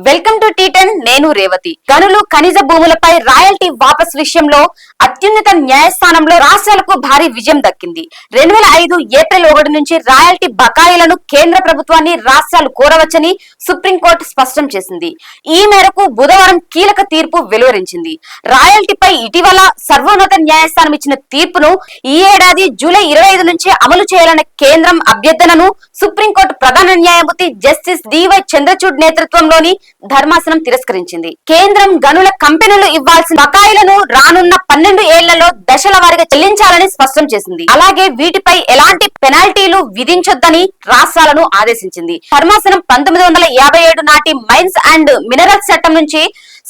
Welcome to టీ10. నేను రేవతి. గనులు ఖనిజ భూములపై రాయల్టీ వాపస్ విషయంలో అత్యున్నత న్యాయస్థానంలో రాష్ట్రాలకు భారీ విజయం దక్కింది. 2005 ఏప్రిల్ 1 నుంచి రాయల్టీ బకాయిలను కేంద్ర ప్రభుత్వాన్ని రాష్ట్రాలు కోరవచ్చని సుప్రీంకోర్టు స్పష్టం చేసింది. ఈ మేరకు బుధవారం కీలక తీర్పు వెలువరించింది. రాయల్టీపై ఇటీవల సర్వోన్నత న్యాయస్థానం ఇచ్చిన తీర్పును ఈ ఏడాది జూలై 25 నుంచి అమలు చేయాలన్న కేంద్రం అభ్యర్థనను సుప్రీంకోర్టు ప్రధాన న్యాయమూర్తి జస్టిస్ డివై చంద్రచూడ్ నేతృత్వంలోని ధర్మాసనం తిరస్కరించింది. కేంద్రం గనుల కంపెనీలు ఇవ్వాల్సిన బకాయిలను రానున్న 12 ఏళ్లలో దశల వారీగా చెల్లించాలని స్పష్టం చేసింది. అలాగే వీటిపై ఎలాంటి పెనాల్టీలు విధించొద్దని రాష్ట్రాలను ఆదేశించింది. ధర్మాసనం 1957 నాటి మైన్స్ అండ్ మినరల్స్ చట్టం నుంచి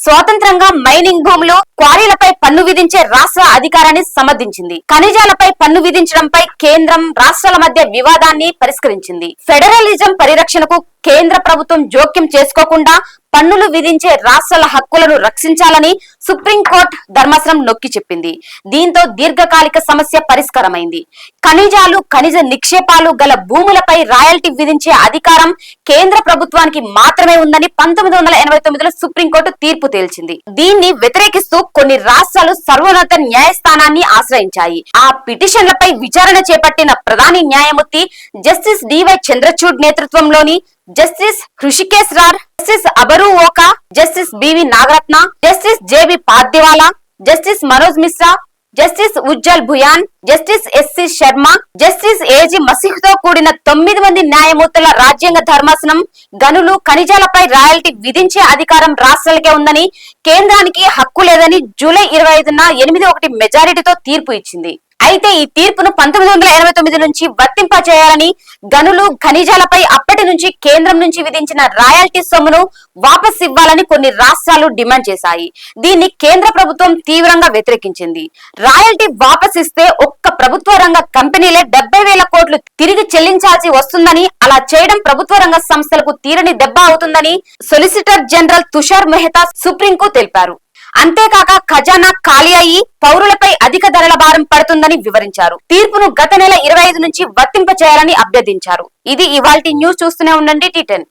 స్వతంత్రంగా మైనింగ్ భూములు, క్వారీలపై పన్ను విధించే రాష్ట్ర అధికారాన్ని సమర్థించింది. ఖనిజాలపై పన్ను విధించడంపై కేంద్రం రాష్ట్రాల మధ్య వివాదాన్ని పరిష్కరించింది. ఫెడరలిజం పరిరక్షణకు కేంద్ర ప్రభుత్వం జోక్యం చేసుకోకుండా పన్నులు విధించే రాష్ట్రాల హక్కులను రక్షించాలని సుప్రీంకోర్టు ధర్మాసనం నొక్కి చెప్పింది. దీంతో దీర్ఘకాలిక సమస్య పరిష్కారమైంది. ఖనిజాలు, ఖనిజ నిక్షేపాలు గల భూములపై రాయల్టీ విధించే అధికారం కేంద్ర ప్రభుత్వానికి మాత్రమే ఉందని 1989లో సుప్రీంకోర్టు తీర్పు తేల్చింది. దీన్ని వ్యతిరేకిస్తూ కొన్ని రాష్ట్రాలు సర్వోన్నత న్యాయస్థానాన్ని ఆశ్రయించాయి. ఆ పిటిషన్లపై విచారణ చేపట్టిన ప్రధాని న్యాయమూర్తి జస్టిస్ డివై చంద్రచూడ్ నేతృత్వంలోని జస్టిస్ హృషికేశ్ రార్, జస్టిస్ అబరు Oka, Justice BV Nagarathna, Justice JB Pardiwala, Justice Manoj Mishra, Justice Ujjal Bhuyan, Justice SC Sharma, Justice AG Masih తో కూడిన 9 మంది న్యాయమూర్తుల రాజ్యాంగ ధర్మాసనం గనులు, ఖనిజాలపై రాయల్టీ విధించే అధికారం రాష్ట్రాలకే ఉందని, కేంద్రానికి హక్కు లేదని జూలై 25న 8-1 మెజారిటీతో తీర్పు ఇచ్చింది. అయితే ఈ తీర్పును 1989 నుంచి వర్తింపచేయాలని, గనులు, ఖనిజాలపై అప్పటి నుంచి కేంద్రం నుంచి విధించిన రాయల్టీ సొమ్మును వాపస్ ఇవ్వాలని కొన్ని రాష్ట్రాలు డిమాండ్ చేశాయి. దీన్ని కేంద్ర ప్రభుత్వం తీవ్రంగా వ్యతిరేకించింది. రాయల్టీ వాపస్ ఇస్తే ఒక్క ప్రభుత్వ రంగ కంపెనీలే 70,000 కోట్లు తిరిగి చెల్లించాల్సి వస్తుందని, అలా చేయడం ప్రభుత్వ రంగ సంస్థలకు తీరని దెబ్బ అవుతుందని సొలిసిటర్ జనరల్ తుషార్ మెహతా సుప్రీంకు తెలిపారు. అంతేకాక ఖజానా ఖాళీ అయ్యి పౌరులపై అధిక ధరల భారం పడుతుందని వివరించారు. తీర్పును గత నెల 25 నుంచి వర్తింప చేయాలని అభ్యర్థించారు. ఇది ఇవాల్టి న్యూస్. చూస్తూనే ఉండండి టీ10.